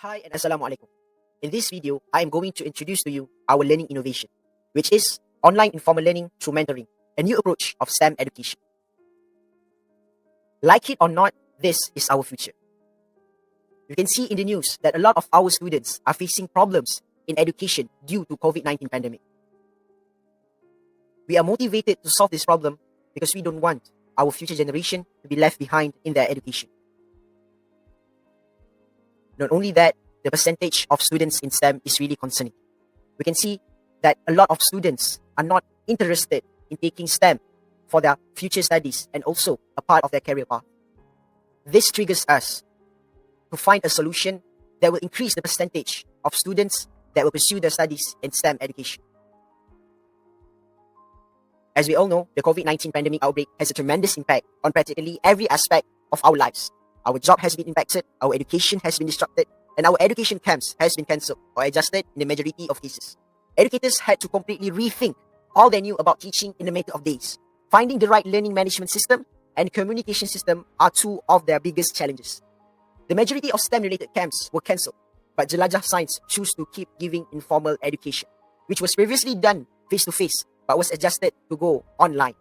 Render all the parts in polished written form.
Hi and Assalamu alaikum. In this video, I am going to introduce to you our learning innovation, which is online informal learning through mentoring, a new approach of STEM education. Like it or not, this is our future. You can see in the news that a lot of our students are facing problems in education due to COVID-19 pandemic. We are motivated to solve this problem because we don't want our future generation to be left behind in their education. Not only that, the percentage of students in STEM is really concerning. We can see that a lot of students are not interested in taking STEM for their future studies and also a part of their career path. This triggers us to find a solution that will increase the percentage of students that will pursue their studies in STEM education. As we all know, the COVID-19 pandemic outbreak has a tremendous impact on practically every aspect of our lives. Our job has been impacted, our education has been disrupted, and our education camps has been cancelled or adjusted in the majority of cases. Educators had to completely rethink all they knew about teaching in a matter of days. Finding the right learning management system and communication system are two of their biggest challenges. The majority of STEM-related camps were cancelled, but JSains chose to keep giving informal education, which was previously done face-to-face but was adjusted to go online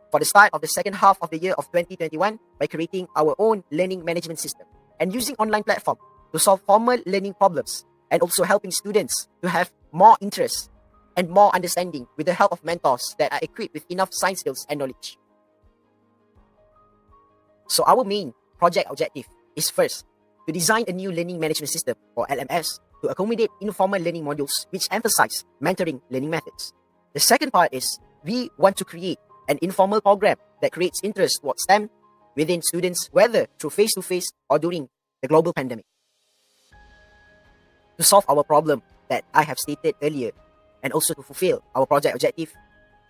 for the start of the second half of the year of 2021 by creating our own learning management system and using online platform to solve formal learning problems and also helping students to have more interest and more understanding with the help of mentors that are equipped with enough science skills and knowledge. So our main project objective is first, to design a new learning management system or LMS to accommodate informal learning modules which emphasize mentoring learning methods. The second part is we want to create an informal program that creates interest towards STEM within students, whether through face-to-face or during the global pandemic. To solve our problem that I have stated earlier, and also to fulfill our project objective,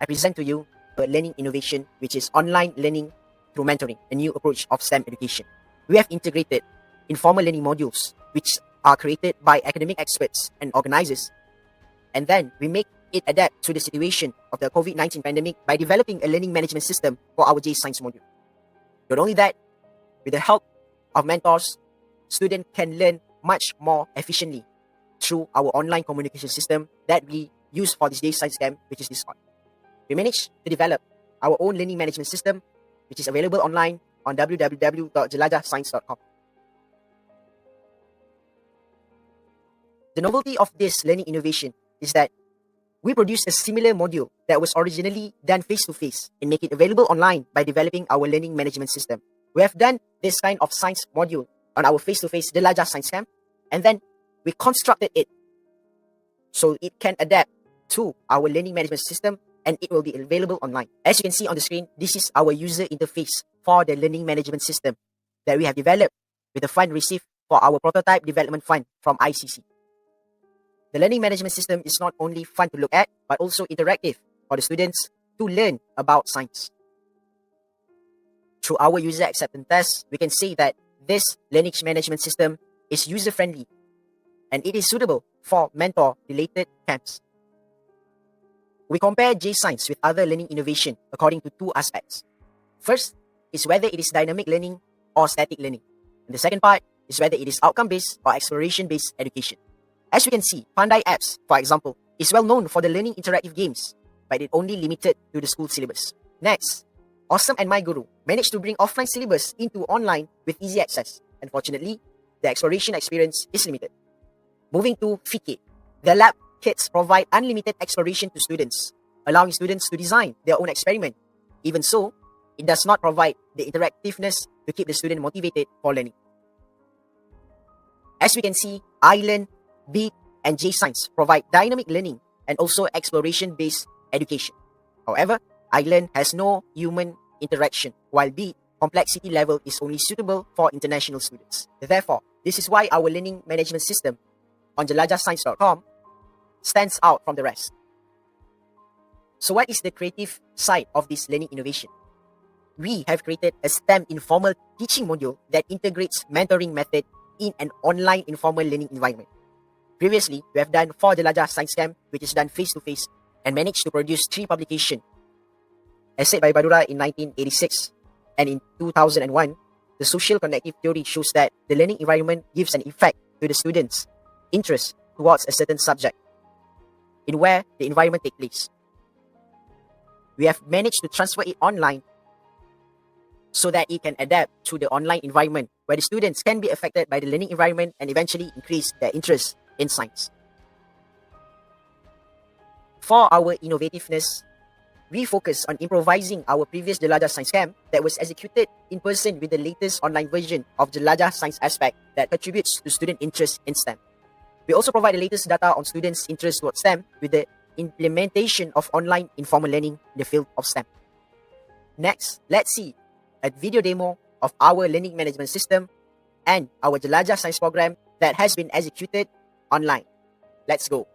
I present to you a learning innovation, which is online learning through mentoring, a new approach of STEM education. We have integrated informal learning modules, which are created by academic experts and organizers, and then we make it adapt to the situation of the COVID-19 pandemic by developing a learning management system for our JSains module. Not only that, with the help of mentors, students can learn much more efficiently through our online communication system that we use for this JSains camp, which is Discord. We managed to develop our own learning management system, which is available online on www.jelajasains.com. The novelty of this learning innovation is that we produced a similar module that was originally done face-to-face and make it available online by developing our learning management system. We have done this kind of science module on our face-to-face JSains camp, and then we constructed it so it can adapt to our learning management system and it will be available online. As you can see on the screen, this is our user interface for the learning management system that we have developed with the fund received for our prototype development fund from ICC. The learning management system is not only fun to look at, but also interactive for the students to learn about science. Through our user acceptance test, we can see that this learning management system is user-friendly and it is suitable for mentor-related camps. We compare JSains with other learning innovation according to two aspects. First is whether it is dynamic learning or static learning. And the second part is whether it is outcome-based or exploration-based education. As you can see, Pandai apps, for example, is well known for the learning interactive games, but it only limited to the school syllabus. Next, Awesome and My Guru managed to bring offline syllabus into online with easy access. Unfortunately, the exploration experience is limited. Moving to FIKE, the lab kits provide unlimited exploration to students, allowing students to design their own experiment. Even so, it does not provide the interactiveness to keep the student motivated for learning. As we can see, iLearn, Beat, and JSains provide dynamic learning and also exploration-based education. However, iLearn has no human interaction, while Beat complexity level is only suitable for international students. Therefore, this is why our learning management system on jelajasains.com stands out from the rest. So what is the creative side of this learning innovation? We have created a STEM informal teaching module that integrates mentoring method in an online informal learning environment. Previously, we have done 4 JSains camp, which is done face-to-face, and managed to produce 3 publications. As said by Badura in 1986 and in 2001, the social connective theory shows that the learning environment gives an effect to the students' interest towards a certain subject in where the environment takes place. We have managed to transfer it online so that it can adapt to the online environment where the students can be affected by the learning environment and eventually increase their interest in science. For our innovativeness, we focus on improvising our previous Jelajah Science Camp that was executed in person with the latest online version of Jelajah Science Aspect that contributes to student interest in STEM. We also provide the latest data on students' interest towards STEM with the implementation of online informal learning in the field of STEM. Next, let's see a video demo of our learning management system and our Jelajah Science program that has been executed online. Let's go.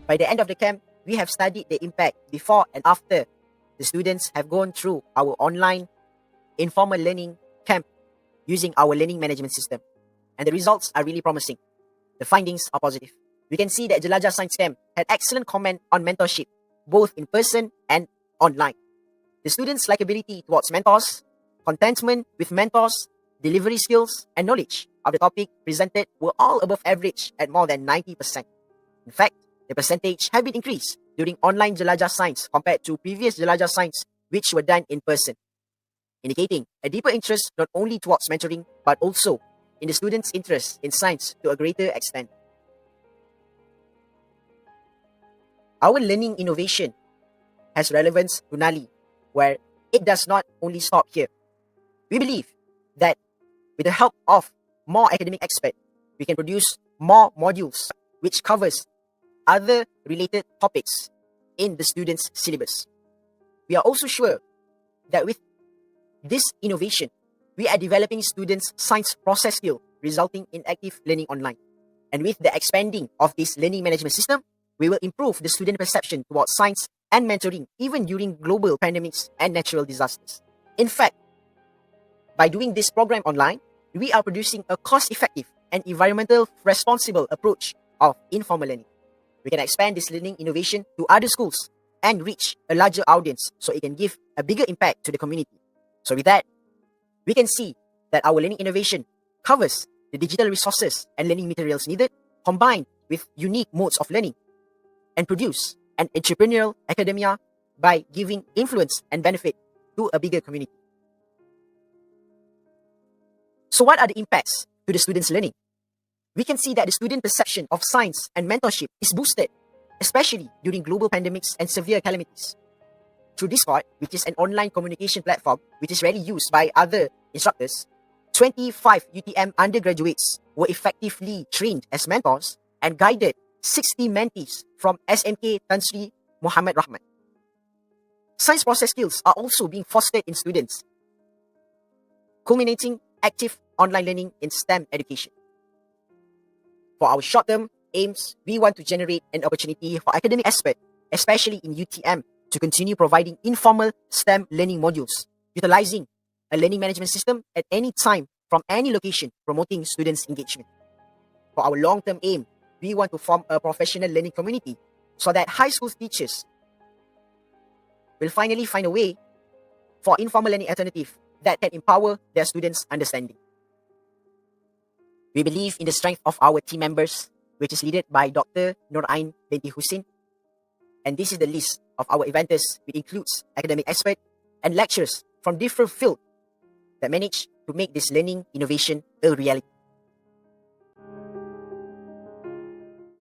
By the end of the camp, we have studied the impact before and after the students have gone through our online informal learning camp using our learning management system. And the results are really promising. The findings are positive. We can see that Jelajah Science Camp had excellent comment on mentorship, both in person and online. The students' likability towards mentors, contentment with mentors, delivery skills, and knowledge of the topic presented were all above average at more than 90%. In fact, the percentage have been increased during online Jelajah Science compared to previous Jelajah Science which were done in person, indicating a deeper interest not only towards mentoring but also in the students' interest in science to a greater extent. Our learning innovation has relevance to NALI, where it does not only stop here. We believe that with the help of more academic experts, we can produce more modules which covers other related topics in the students' syllabus. We are also sure that with this innovation, we are developing students' science process skill, resulting in active learning online. And with the expanding of this learning management system, we will improve the student perception towards science and mentoring even during global pandemics and natural disasters. In fact, by doing this program online, we are producing a cost-effective and environmental responsible approach of informal learning. We can expand this learning innovation to other schools and reach a larger audience so it can give a bigger impact to the community. So with that, we can see that our learning innovation covers the digital resources and learning materials needed, combined with unique modes of learning, and produce an entrepreneurial academia by giving influence and benefit to a bigger community. So what are the impacts to the students' learning? We can see that the student perception of science and mentorship is boosted, especially during global pandemics and severe calamities. Through Discord, which is an online communication platform which is rarely used by other instructors, 25 UTM undergraduates were effectively trained as mentors and guided 60 mentees from SMK Tan Sri Muhammad Rahman. Science process skills are also being fostered in students, culminating active online learning in STEM education. For our short-term aims, we want to generate an opportunity for academic experts, especially in UTM, to continue providing informal STEM learning modules, utilizing a learning management system at any time from any location, promoting students' engagement. For our long-term aim, we want to form a professional learning community so that high school teachers will finally find a way for informal learning alternative that can empower their students' understanding. We believe in the strength of our team members, which is led by Dr. Norain binti Hussein. And this is the list of our eventers, which includes academic experts and lecturers from different fields that manage to make this learning innovation a reality.